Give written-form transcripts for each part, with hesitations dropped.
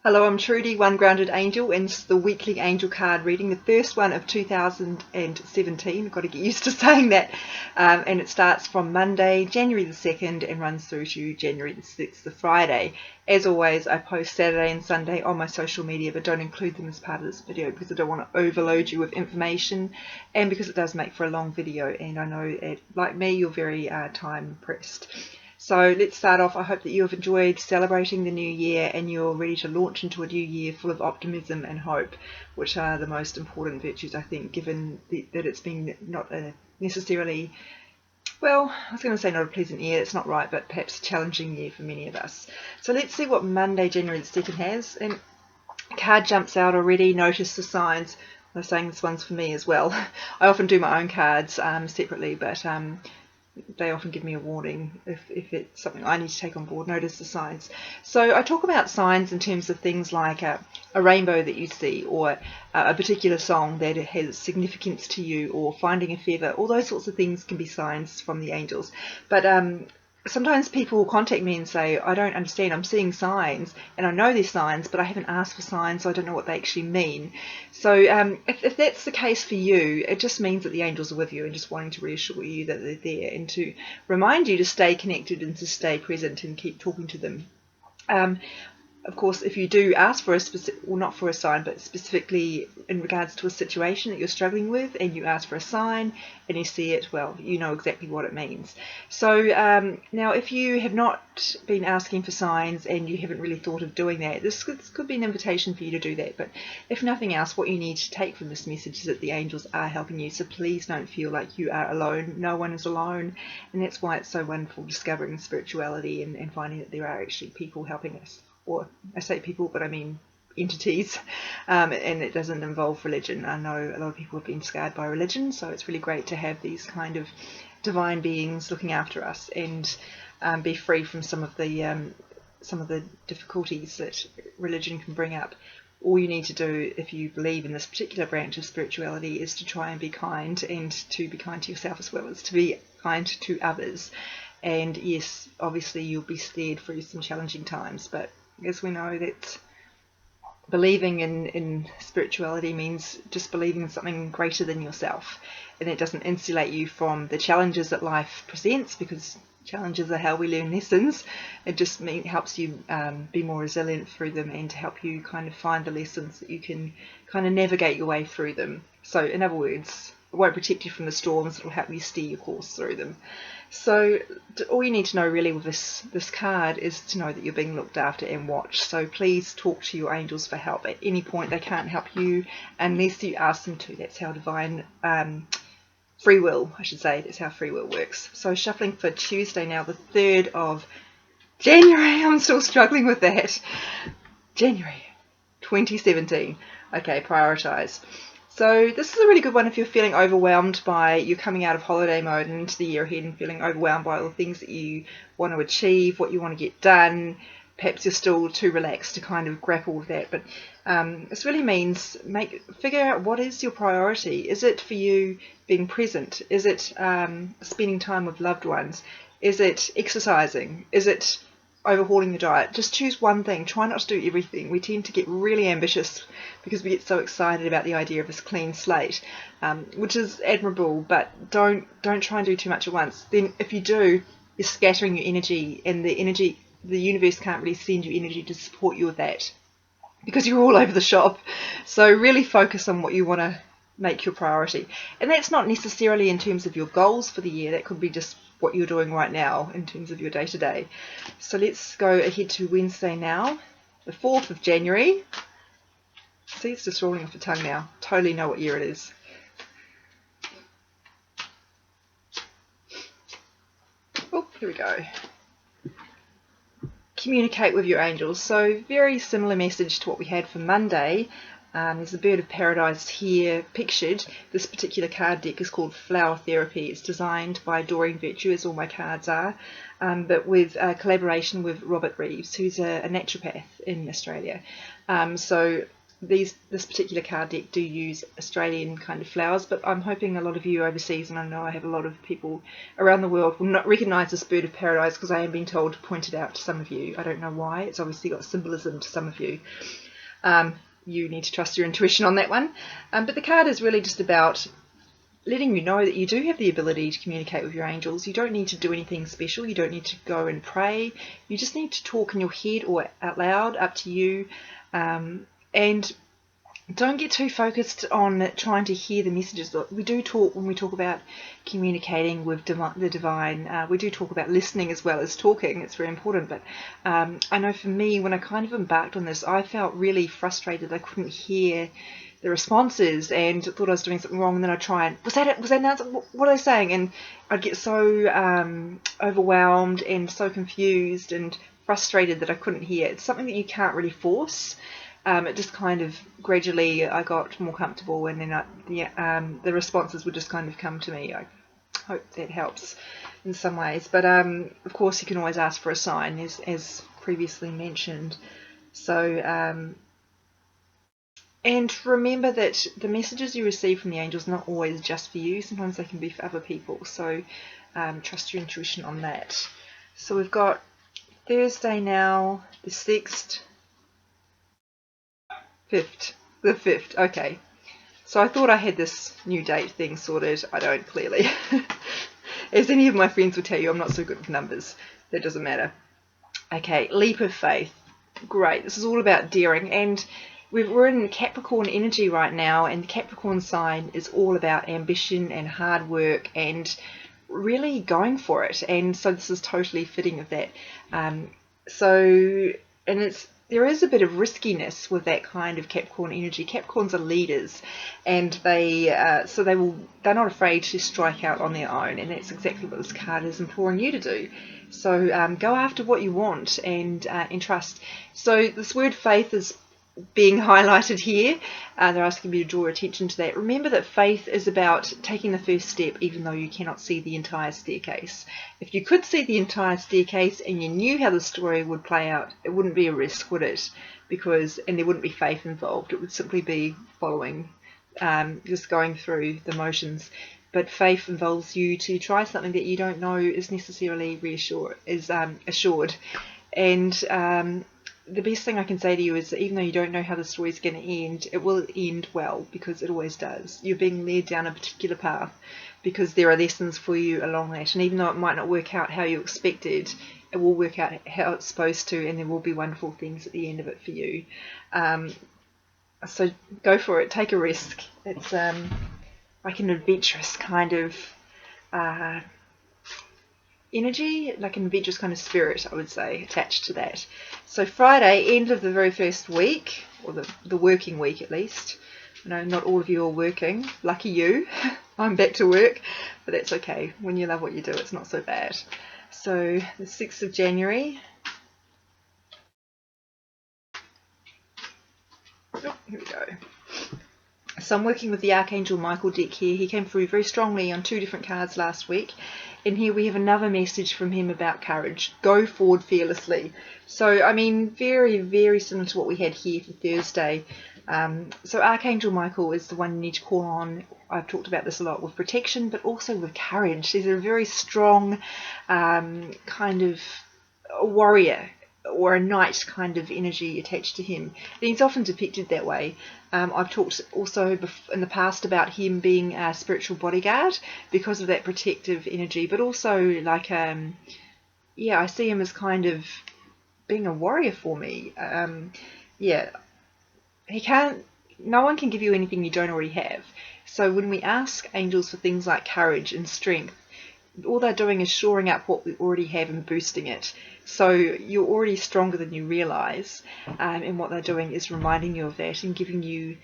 Hello, I'm Trudy, One Grounded Angel, and it's the weekly angel card reading, the first one of 2017. I've got to get used to saying that. And it starts from Monday, January the 2nd, and runs through to January the 6th, the Friday. As always, I post Saturday and Sunday on my social media, but don't include them as part of this video because I don't want to overload you with information, and because it does make for a long video, and I know, like me, you're very time pressed. So let's start off. I hope that you have enjoyed celebrating the new year and you're ready to launch into a new year full of optimism and hope, which are the most important virtues, I think, given that it's been not a necessarily, well, I was going to say not a pleasant year, it's not right, but perhaps a challenging year for many of us. So let's see what Monday, January the 2nd has. And a card jumps out already. Notice the signs. I'm saying this one's for me as well. I often do my own cards separately, but they often give me a warning if it's something I need to take on board. Notice the signs. So I talk about signs in terms of things like a rainbow that you see, or a particular song that has significance to you, or finding a feather. All those sorts of things can be signs from the angels. But sometimes people will contact me and say, I don't understand, I'm seeing signs and I know they're signs, but I haven't asked for signs, so I don't know what they actually mean. So if that's the case for you, it just means that the angels are with you and just wanting to reassure you that they're there, and to remind you to stay connected and to stay present and keep talking to them. Of course, if you do ask for a specific, well, not for a sign, but specifically in regards to a situation that you're struggling with, and you ask for a sign and you see it, well, you know exactly what it means. So now, if you have not been asking for signs and you haven't really thought of doing that, this could be an invitation for you to do that. But if nothing else, what you need to take from this message is that the angels are helping you. So please don't feel like you are alone. No one is alone. And that's why it's so wonderful discovering spirituality and finding that there are actually people helping us. Or I say people, but I mean entities, and it doesn't involve religion. I know a lot of people have been scarred by religion, so it's really great to have these kind of divine beings looking after us, and be free from some of the difficulties that religion can bring up. All you need to do, if you believe in this particular branch of spirituality, is to try and be kind, and to be kind to yourself as well as to be kind to others. And yes, obviously you'll be steered through some challenging times, but as we know, that believing in spirituality means just believing in something greater than yourself, and it doesn't insulate you from the challenges that life presents, because challenges are how we learn lessons. It just helps you be more resilient through them, and to help you kind of find the lessons that you can kind of navigate your way through them. So in other words, it won't protect you from the storms, it will help you steer your course through them. So all you need to know really with this card is to know that you're being looked after and watched. So please talk to your angels for help at any point. They can't help you unless you ask them to. That's how divine free will, I should say, that's how free will works. So shuffling for Tuesday now, the 3rd of January. I'm still struggling with that. January 2017. Okay, prioritize. So this is a really good one if you're feeling overwhelmed by, you're coming out of holiday mode and into the year ahead and feeling overwhelmed by all the things that you want to achieve, what you want to get done. Perhaps you're still too relaxed to kind of grapple with that. But this really means figure out what is your priority. Is it for you being present? Is it spending time with loved ones? Is it exercising? Is it overhauling the diet? Just choose one thing. Try not to do everything. We tend to get really ambitious because we get so excited about the idea of this clean slate, which is admirable, but don't try and do too much at once. Then if you do, you're scattering your energy, and the universe can't really send you energy to support you with that, because you're all over the shop. So really focus on what you want to make your priority. And that's not necessarily in terms of your goals for the year. That could be just what you're doing right now in terms of your day-to-day. So let's go ahead to Wednesday now, the 4th of January. See, it's just rolling off the tongue now. Totally know what year it is. Oh, here we go. Communicate with your angels. So very similar message to what we had for Monday. There's a bird of paradise here pictured. This particular card deck is called Flower Therapy. It's designed by Doreen Virtue, as all my cards are, but with a collaboration with Robert Reeves, who's a naturopath in Australia. So this particular card deck do use Australian kind of flowers, but I'm hoping a lot of you overseas, and I know I have a lot of people around the world, will not recognise this bird of paradise, because I am being told to point it out to some of you. I don't know why. It's obviously got symbolism to some of you. You need to trust your intuition on that one. But the card is really just about letting you know that you do have the ability to communicate with your angels. You don't need to do anything special. You don't need to go and pray. You just need to talk in your head or out loud, up to you. And don't get too focused on trying to hear the messages. We do talk, when we talk about communicating with the divine, we do talk about listening as well as talking. It's very important. But I know for me, when I kind of embarked on this, I felt really frustrated. I couldn't hear the responses and thought I was doing something wrong, and then I'd try and, was that it? Was that an answer? What are they saying? And I'd get so overwhelmed and so confused and frustrated that I couldn't hear. It's something that you can't really force. It just kind of gradually I got more comfortable, and then the responses would just kind of come to me. I hope that helps in some ways. But of course you can always ask for a sign, as previously mentioned. So and remember that the messages you receive from the angels are not always just for you. Sometimes they can be for other people. So trust your intuition on that. So we've got Thursday now, the 6th. The 5th, okay. So I thought I had this new date thing sorted. I don't, clearly. As any of my friends will tell you, I'm not so good with numbers. That doesn't matter. Okay, leap of faith. Great. This is all about daring. And we're in Capricorn energy right now, and the Capricorn sign is all about ambition and hard work and really going for it. And so this is totally fitting of that. There is a bit of riskiness with that kind of Capricorn energy. Capricorns are leaders, and they're not afraid to strike out on their own, and that's exactly what this card is imploring you to do. So go after what you want and trust. So this word faith is being highlighted here. They're asking me to draw attention to that. Remember that faith is about taking the first step even though you cannot see the entire staircase. If you could see the entire staircase and you knew how the story would play out, it wouldn't be a risk, would it? And there wouldn't be faith involved. It would simply be following, just going through the motions. But faith involves you to try something that you don't know is necessarily assured. And the best thing I can say to you is that even though you don't know how the story is going to end, it will end well, because it always does. You're being led down a particular path because there are lessons for you along that. And even though it might not work out how you expected, it will work out how it's supposed to, and there will be wonderful things at the end of it for you. So go for it. Take a risk. It's like an adventurous kind of energy, like an adventurous kind of spirit, I would say, attached to that. So Friday, end of the very first week, or the working week at least. I know not all of you are working. Lucky you. I'm back to work, but that's okay. When you love what you do, it's not so bad. So the 6th of January. Oh, here we go. So I'm working with the Archangel Michael deck here. He came through very strongly on 2 different cards last week. And here we have another message from him about courage. Go forward fearlessly. So, I mean, very, very similar to what we had here for Thursday. So Archangel Michael is the one you need to call on. I've talked about this a lot, with protection, but also with courage. He's a very strong kind of a warrior, or a knight kind of energy attached to him. And he's often depicted that way. I've talked also in the past about him being a spiritual bodyguard because of that protective energy, but also like, I see him as kind of being a warrior for me. No one can give you anything you don't already have. So when we ask angels for things like courage and strength, all they're doing is shoring up what we already have and boosting it. So you're already stronger than you realise, and what they're doing is reminding you of that and giving you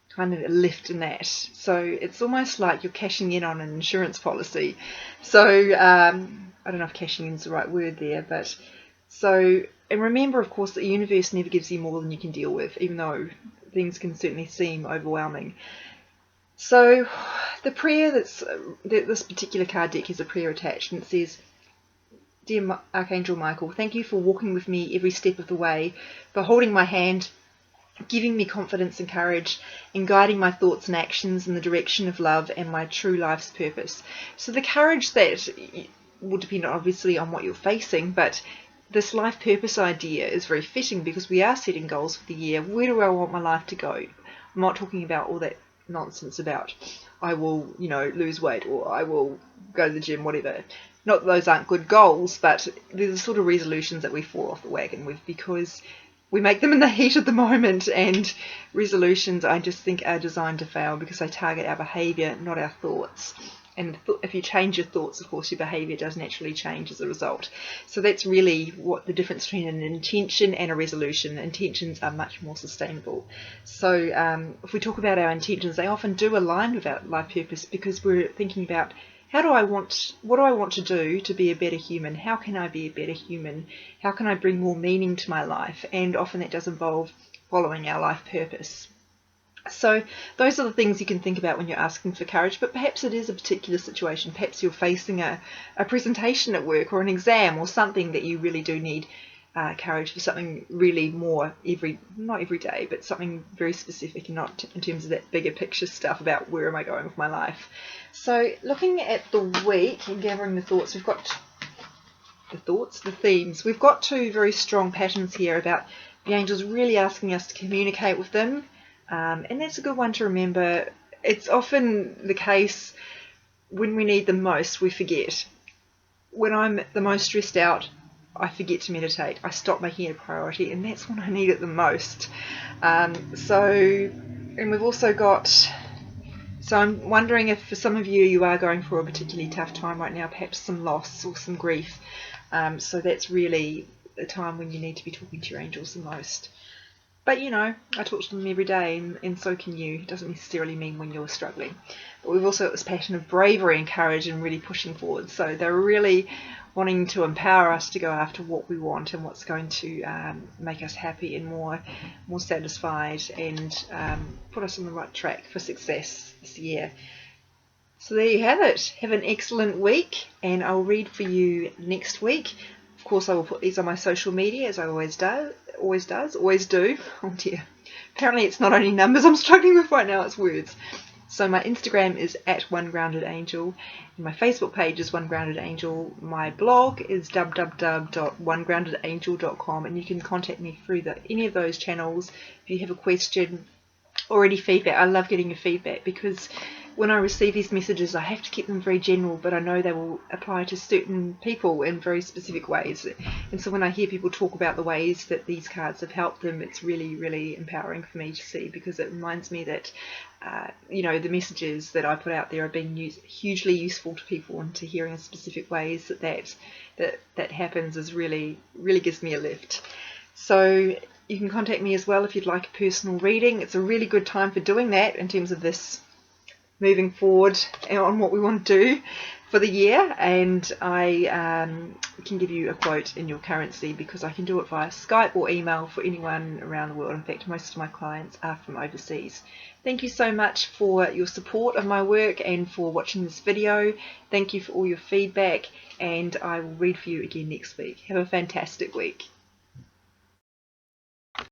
kind of a lift in that. So it's almost like you're cashing in on an insurance policy. So I don't know if cashing in is the right word there, but so, and remember of course that the universe never gives you more than you can deal with, even though things can certainly seem overwhelming. So the prayer that this particular card deck has a prayer attached, and it says, Dear Archangel Michael, thank you for walking with me every step of the way, for holding my hand giving me confidence and courage, and guiding my thoughts and actions in the direction of love and my true life's purpose. So the courage that will depend obviously on what you're facing, but this life purpose idea is very fitting because we are setting goals for the year. Where do I want my life to go? I'm not talking about all that nonsense about I will, lose weight, or I will go to the gym, whatever. Not that those aren't good goals, but they're the sort of resolutions that we fall off the wagon with because we make them in the heat of the moment, and resolutions I just think are designed to fail because they target our behaviour, not our thoughts. And if you change your thoughts, of course, your behaviour does naturally change as a result. So that's really what the difference between an intention and a resolution. Intentions are much more sustainable. So if we talk about our intentions, they often do align with our life purpose because we're thinking about what do I want to do to be a better human? How can I be a better human? How can I bring more meaning to my life? And often that does involve following our life purpose. So those are the things you can think about when you're asking for courage, but perhaps it is a particular situation. Perhaps you're facing a presentation at work or an exam or something that you really do need courage for, something really more not every day, but something very specific and not in terms of that bigger picture stuff about where am I going with my life. So looking at the week and gathering the thoughts, we've got the themes. We've got two very strong patterns here about the angels really asking us to communicate with them. And that's a good one to remember. It's often the case when we need them most, we forget. When I'm the most stressed out, I forget to meditate. I stop making it a priority, and that's when I need it the most. And we've also got, so I'm wondering if for some of you are going through a particularly tough time right now, perhaps some loss or some grief. So that's really the time when you need to be talking to your angels the most. But I talk to them every day, and so can you. It doesn't necessarily mean when you're struggling. But we've also got this passion of bravery and courage and really pushing forward. So they're really wanting to empower us to go after what we want and what's going to make us happy and more satisfied, and put us on the right track for success this year. So there you have it. Have an excellent week, and I'll read for you next week. Of course, I will put these on my social media as I always do. Oh dear. Apparently it's not only numbers I'm struggling with right now, it's words. So my Instagram is @OneGroundedAngel, and my Facebook page is One Grounded Angel. My blog is www.onegroundedangel.com, and you can contact me through any of those channels if you have a question or any feedback. I love getting your feedback because when I receive these messages, I have to keep them very general, but I know they will apply to certain people in very specific ways. And so when I hear people talk about the ways that these cards have helped them, it's really, really empowering for me to see, because it reminds me that, the messages that I put out there are being hugely useful to people, and to hearing in specific ways that happens is really, really gives me a lift. So you can contact me as well if you'd like a personal reading. It's a really good time for doing that in terms of this moving forward on what we want to do for the year, and I can give you a quote in your currency because I can do it via Skype or email for anyone around the world. In fact, most of my clients are from overseas. Thank you so much for your support of my work and for watching this video. Thank you for all your feedback, and I will read for you again next week. Have a fantastic week.